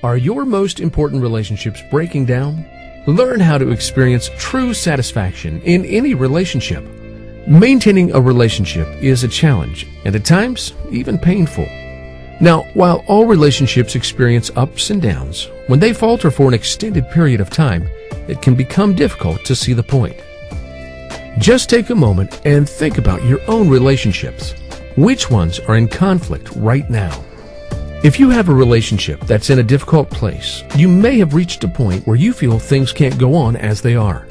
Are your most important relationships breaking down? Learn how to experience true satisfaction in any relationship. Maintaining a relationship is a challenge, and at times, even painful. Now, while all relationships experience ups and downs, when they falter for an extended period of time, it can become difficult to see the point. Just take a moment and think about your own relationships. Which ones are in conflict right now? If you have a relationship that's in a difficult place, you may have reached a point where you feel things can't go on as they are.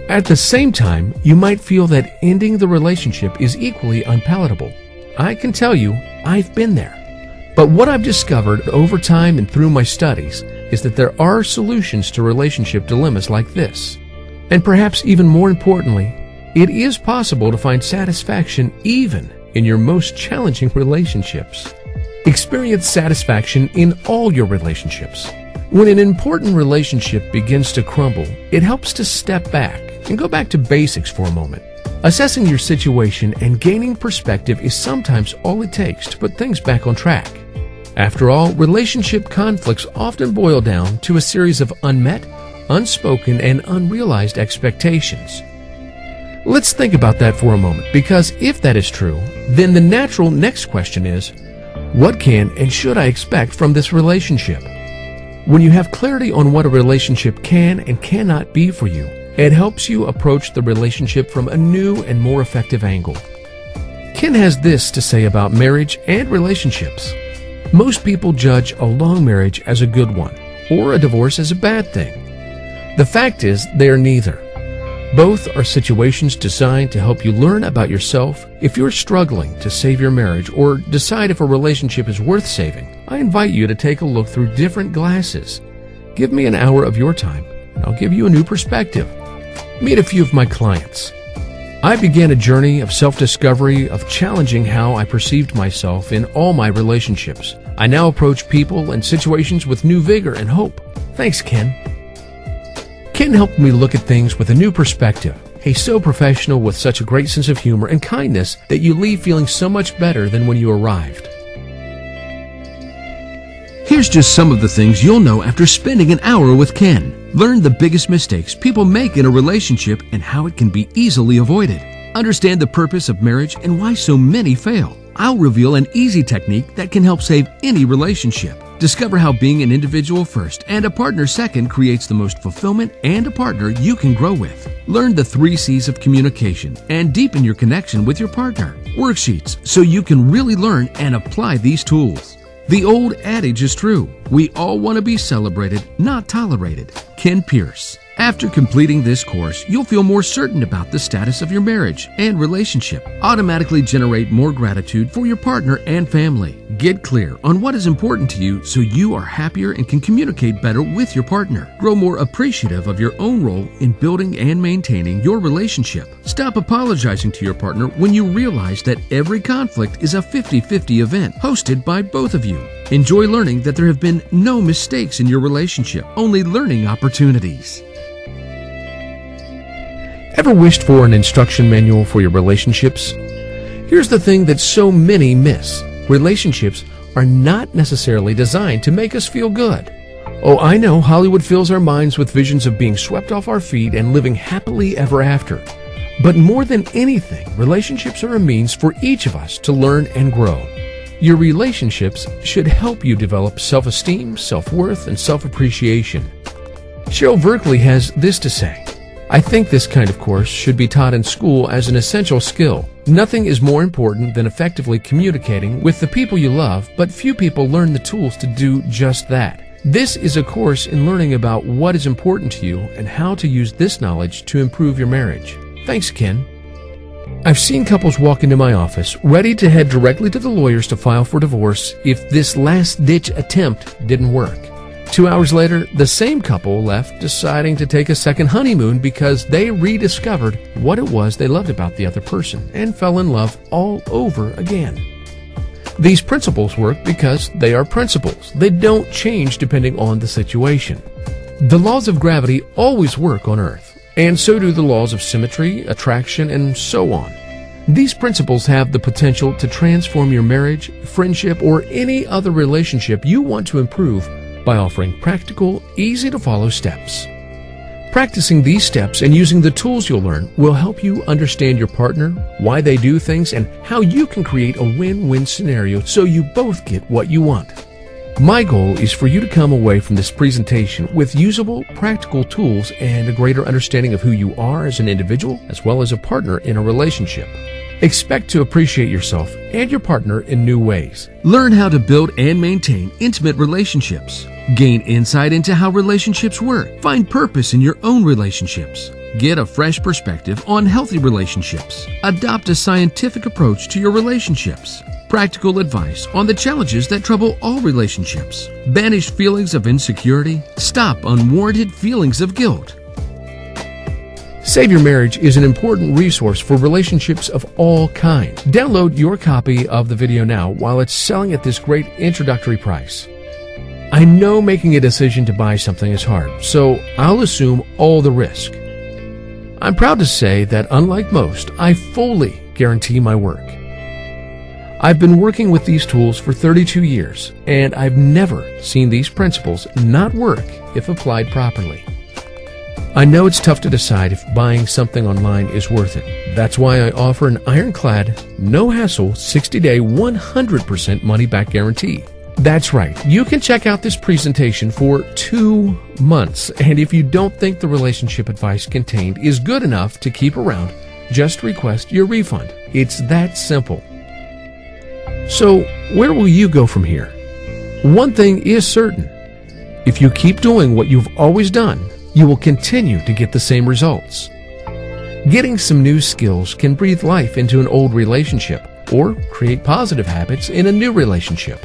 At the same time, you might feel that ending the relationship is equally unpalatable. I can tell you, I've been there. But what I've discovered over time and through my studies is that there are solutions to relationship dilemmas like this. And perhaps even more importantly, it is possible to find satisfaction even in your most challenging relationships. Experience satisfaction in all your relationships. When an important relationship begins to crumble, it helps to step back and go back to basics for a moment. Assessing your situation and gaining perspective is sometimes all it takes to put things back on track. After all, relationship conflicts often boil down to a series of unmet, unspoken, and unrealized expectations. Let's think about that for a moment, because if that is true, then the natural next question is, what can and should I expect from this relationship? When you have clarity on what a relationship can and cannot be for you, it helps you approach the relationship from a new and more effective angle. Ken has this to say about marriage and relationships. Most people judge a long marriage as a good one, or a divorce as a bad thing. The fact is, they are neither. Both are situations designed to help you learn about yourself. If you're struggling to save your marriage or decide if a relationship is worth saving, I invite you to take a look through different glasses. Give me an hour of your time, and I'll give you a new perspective. Meet a few of my clients. I began a journey of self-discovery, of challenging how I perceived myself in all my relationships. I now approach people and situations with new vigor and hope. Thanks, Ken. Ken helped me look at things with a new perspective. He's so professional with such a great sense of humor and kindness that you leave feeling so much better than when you arrived. Here's just some of the things you'll know after spending an hour with Ken. Learn the biggest mistakes people make in a relationship and how it can be easily avoided. Understand the purpose of marriage and why so many fail. I'll reveal an easy technique that can help save any relationship. Discover how being an individual first and a partner second creates the most fulfillment and a partner you can grow with. Learn the 3 C's of communication and deepen your connection with your partner. Worksheets so you can really learn and apply these tools. The old adage is true. We all want to be celebrated, not tolerated. Ken Pierce. After completing this course, you'll feel more certain about the status of your marriage and relationship. Automatically generate more gratitude for your partner and family. Get clear on what is important to you so you are happier and can communicate better with your partner. Grow more appreciative of your own role in building and maintaining your relationship. Stop apologizing to your partner when you realize that every conflict is a 50-50 event hosted by both of you. Enjoy learning that there have been no mistakes in your relationship, only learning opportunities. Ever wished for an instruction manual for your relationships? Here's the thing that so many miss. Relationships are not necessarily designed to make us feel good. Oh, I know Hollywood fills our minds with visions of being swept off our feet and living happily ever after. But more than anything, relationships are a means for each of us to learn and grow. Your relationships should help you develop self-esteem, self-worth, and self-appreciation. Cheryl Verkley has this to say. I think this kind of course should be taught in school as an essential skill. Nothing is more important than effectively communicating with the people you love, but few people learn the tools to do just that. This is a course in learning about what is important to you and how to use this knowledge to improve your marriage. Thanks, Ken. I've seen couples walk into my office ready to head directly to the lawyers to file for divorce if this last-ditch attempt didn't work. 2 hours later, the same couple left deciding to take a second honeymoon because they rediscovered what it was they loved about the other person and fell in love all over again. These principles work because they are principles. They don't change depending on the situation. The laws of gravity always work on Earth, and so do the laws of symmetry, attraction, and so on. These principles have the potential to transform your marriage, friendship, or any other relationship you want to improve by offering practical, easy-to-follow steps. Practicing these steps and using the tools you'll learn will help you understand your partner, why they do things, and how you can create a win-win scenario so you both get what you want. My goal is for you to come away from this presentation with usable, practical tools and a greater understanding of who you are as an individual as well as a partner in a relationship. Expect to appreciate yourself and your partner in new ways. Learn how to build and maintain intimate relationships. Gain insight into how relationships work. Find purpose in your own relationships. Get a fresh perspective on healthy relationships. Adopt a scientific approach to your relationships. Practical advice on the challenges that trouble all relationships. Banish feelings of insecurity. Stop unwarranted feelings of guilt. Save Your Marriage is an important resource for relationships of all kinds. Download your copy of the video now while it's selling at this great introductory price. I know making a decision to buy something is hard, so I'll assume all the risk. I'm proud to say that unlike most, I fully guarantee my work. I've been working with these tools for 32 years, and I've never seen these principles not work if applied properly. I know it's tough to decide if buying something online is worth it. That's why I offer an ironclad, no-hassle, 60-day, 100% money-back guarantee. That's right, you can check out this presentation for 2 months, and if you don't think the relationship advice contained is good enough to keep around, just request your refund. It's that simple. So, where will you go from here? One thing is certain. If you keep doing what you've always done, you will continue to get the same results. Getting some new skills can breathe life into an old relationship or create positive habits in a new relationship.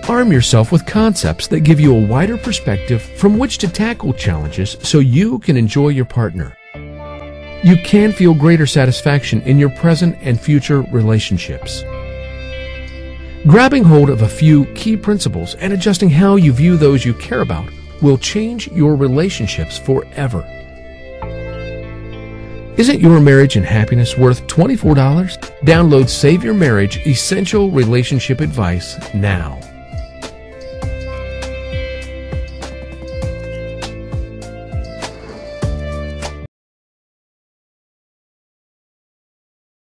Arm yourself with concepts that give you a wider perspective from which to tackle challenges so you can enjoy your partner. You can feel greater satisfaction in your present and future relationships. Grabbing hold of a few key principles and adjusting how you view those you care about will change your relationships forever. Isn't your marriage and happiness worth $24? Download Save Your Marriage Essential Relationship Advice now.